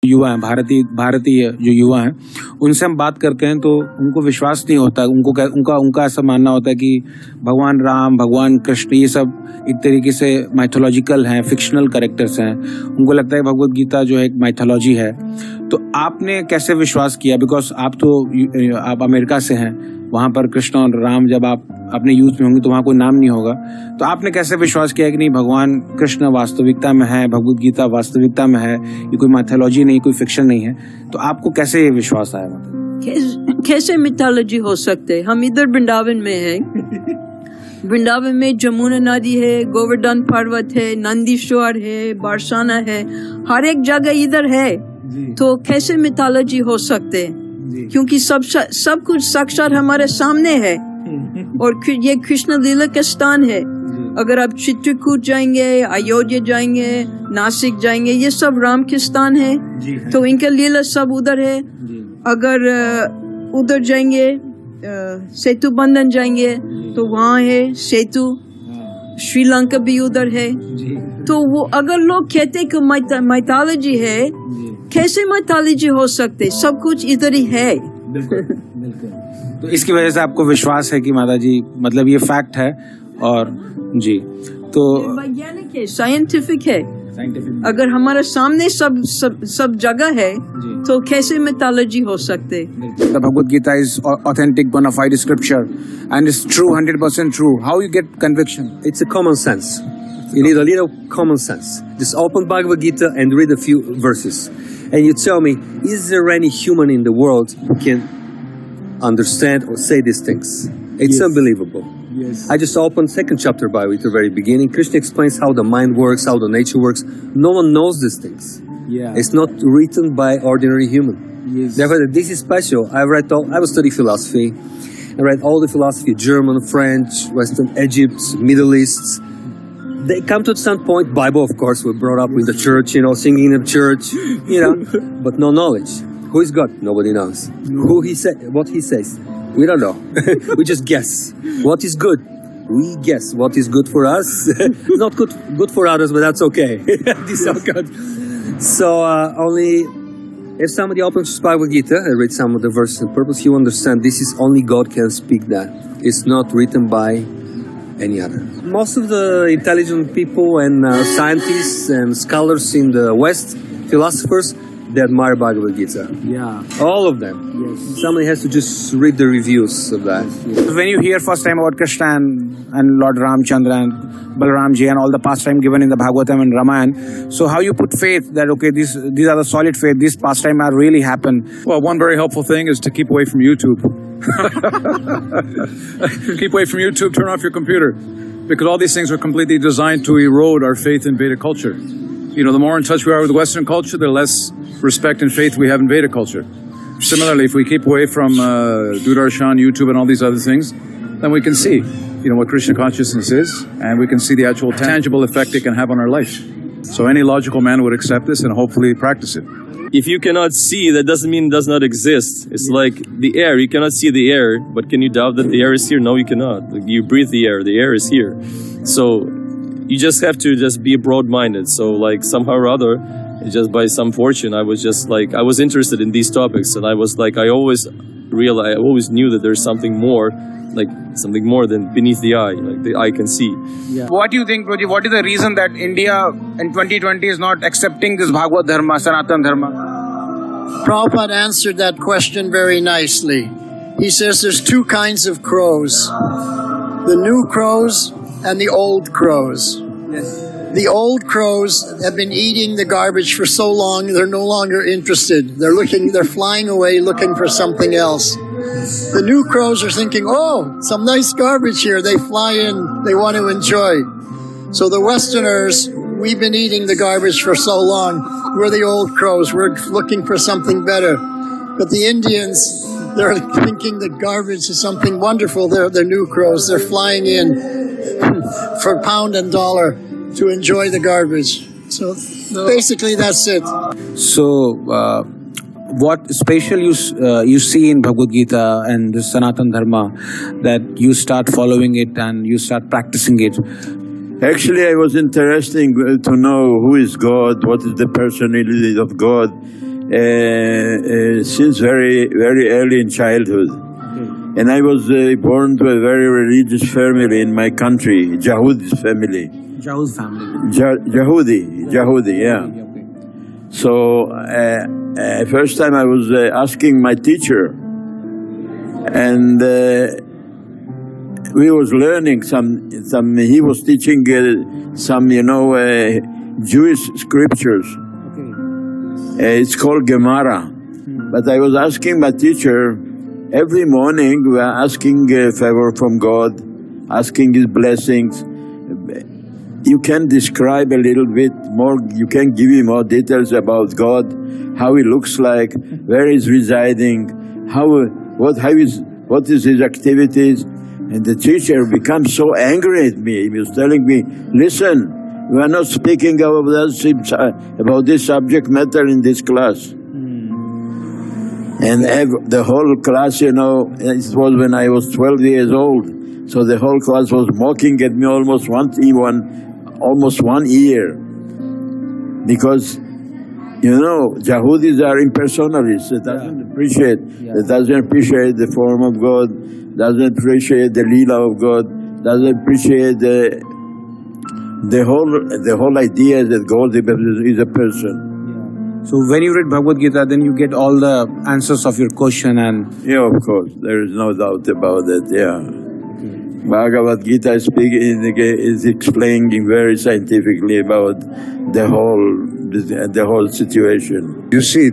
युवा हैं, भारतीय जो युवा हैं, उनसे हम बात करते हैं तो उनको विश्वास नहीं होता। उनका ऐसा मानना होता है कि भगवान राम, भगवान कृष्ण ये सब एक तरीके से माइथोलॉजिकल हैं, फिक्शनल कैरेक्टर्स हैं। उनको लगता है भगवत गीता जो है एक माइथोलॉजी है। तो आपने कैसे विश्वास किया? बिकॉज आप अमेरिका से हैं, वहाँ पर कृष्ण और राम जब आप अपने यूथ में होंगे तो वहाँ कोई नाम नहीं होगा। तो आपने कैसे विश्वास किया कि नहीं, भगवान कृष्ण वास्तविकता में है, भगवत गीता वास्तविकता में है, ये कोई माइथोलॉजी नहीं, कोई फिक्शन नहीं है? तो आपको कैसे ये विश्वास आया? कैसे मिथोलॉजी हो सकते? हम इधर वृंदावन में हैं। वृंदावन में जमुना नदी है, गोवर्धन पर्वत है, नंदीश्वर है, बरसाना है, हर एक जगह इधर है। तो कैसे मिथोलॉजी हो सकते? क्योंकि सब कुछ साक्षात हमारे सामने है। और ये कृष्ण लीला का स्थान है। अगर आप चित्रकूट जाएंगे, अयोध्या जाएंगे, नासिक जाएंगे, ये सब राम के स्थान है। तो इनका लीला सब उधर है। अगर उधर जाएंगे, सेतु बंधन जाएंगे तो वहाँ है सेतु। श्रीलंका भी उधर है। तो वो अगर लोग कहते कि माइथोलॉजी है, कैसे माइथोलॉजी हो सकते? सब कुछ इधर ही है। तो इसकी वजह से आपको विश्वास है कि माता जी मतलब ये फैक्ट है। और जी, तो वैज्ञानिक है, साइंटिफिक है। अगर हमारे सामने सब जगह है तो कैसे मिथोलॉजी हो सकते? The Bhagavad Gita is authentic, bona fide scripture, and it's true, 100% true. How you get conviction? It's a common sense. You need a little common sense. Just open Bhagavad Gita and read a few verses, and you tell me, is there any human in the world who can understand or say these things? It's unbelievable. Yes. I just opened second chapter Bible at the very beginning. Krishna explains how the mind works, how the nature works. No one knows these things. Yeah. It's not written by ordinary human. Yes. Therefore, this is special. I was studying philosophy. I read all the philosophy, German, French, Western, Egypt, Middle East. They come to some point, Bible, of course, we're brought up in the church, singing in the church, but no knowledge. Who is God? Nobody knows. Who he said, what he says, we don't know. We just guess. What is good? We guess. What is good for us? Not good for others, but that's okay. This is all good. So only if somebody opens Bhagavad Gita and reads some of the verses on purpose, you understand this is only God can speak that. It's not written by any other. Most of the intelligent people and scientists and scholars in the West, philosophers, they admire Bhagavad Gita. Yeah. All of them. Yes. Somebody has to just read the reviews of that. Yes. When you hear first time about Krishna and Lord Ramchandra and Balaramji and all the pastime given in the Bhagavatam and Ramayana, so how you put faith that okay, these are the solid faith, these pastime are really happen? Well, one very helpful thing is to keep away from YouTube. Keep away from YouTube, turn off your computer. Because all these things are completely designed to erode our faith in Vedic culture. The more in touch we are with Western culture, the less respect and faith we have in Vedic culture. Similarly, if we keep away from Doordarshan, YouTube, and all these other things, then we can see, what Krishna consciousness is, and we can see the actual tangible effect it can have on our life. So any logical man would accept this and hopefully practice it. If you cannot see, that doesn't mean it does not exist. It's like the air. You cannot see the air, but can you doubt that the air is here? No, you cannot. Like, you breathe the air is here. So you just have to just be broad-minded. So like somehow or other, just by some fortune, I was interested in these topics, and I always knew that there's something more than beneath the eye, like the eye can see. Yeah. What do you think, Prabhuji? What is the reason that India in 2020 is not accepting this Bhagavad Dharma, Sanatan Dharma? Prabhupada answered that question very nicely. He says there's two kinds of crows. The new crows and the old crows. Yes. The old crows have been eating the garbage for so long, they're no longer interested. They're flying away looking for something else. The new crows are thinking, oh, some nice garbage here. They fly in, they want to enjoy. So the Westerners, we've been eating the garbage for so long. We're the old crows, we're looking for something better. But the Indians, they're thinking the garbage is something wonderful. They're new crows, they're flying in for pound and dollar to enjoy the garbage. So basically that's it. So what special you see in Bhagavad Gita and the Sanatan Dharma that you start following it and you start practicing it? Actually, I was interested to know who is God, what is the personality of God. since very early in childhood. And I was born to a very religious family in my country, Yahudi family. Jahuz family. Yahudi, yeah. So first time I was asking my teacher, and we was learning some. He was teaching some, Jewish scriptures. It's called Gemara. But I was asking my teacher, every morning we are asking a favor from God, asking His blessings. You can describe a little bit more, you can give me more details about God, how He looks like, where He's residing, what is His activities. And the teacher becomes so angry at me. He was telling me, listen, we are not speaking about this subject matter in this class. And the whole class, it was when I was 12 years old. So the whole class was mocking at me almost one year. Because, Yahudis are impersonalists. They doesn't appreciate the form of God, doesn't appreciate the Leela of God, doesn't appreciate the whole idea that God is a person. So when you read Bhagavad Gita, then you get all the answers of your question and... Yeah, of course. There is no doubt about it, yeah. Bhagavad Gita is explaining very scientifically about the whole situation. You see,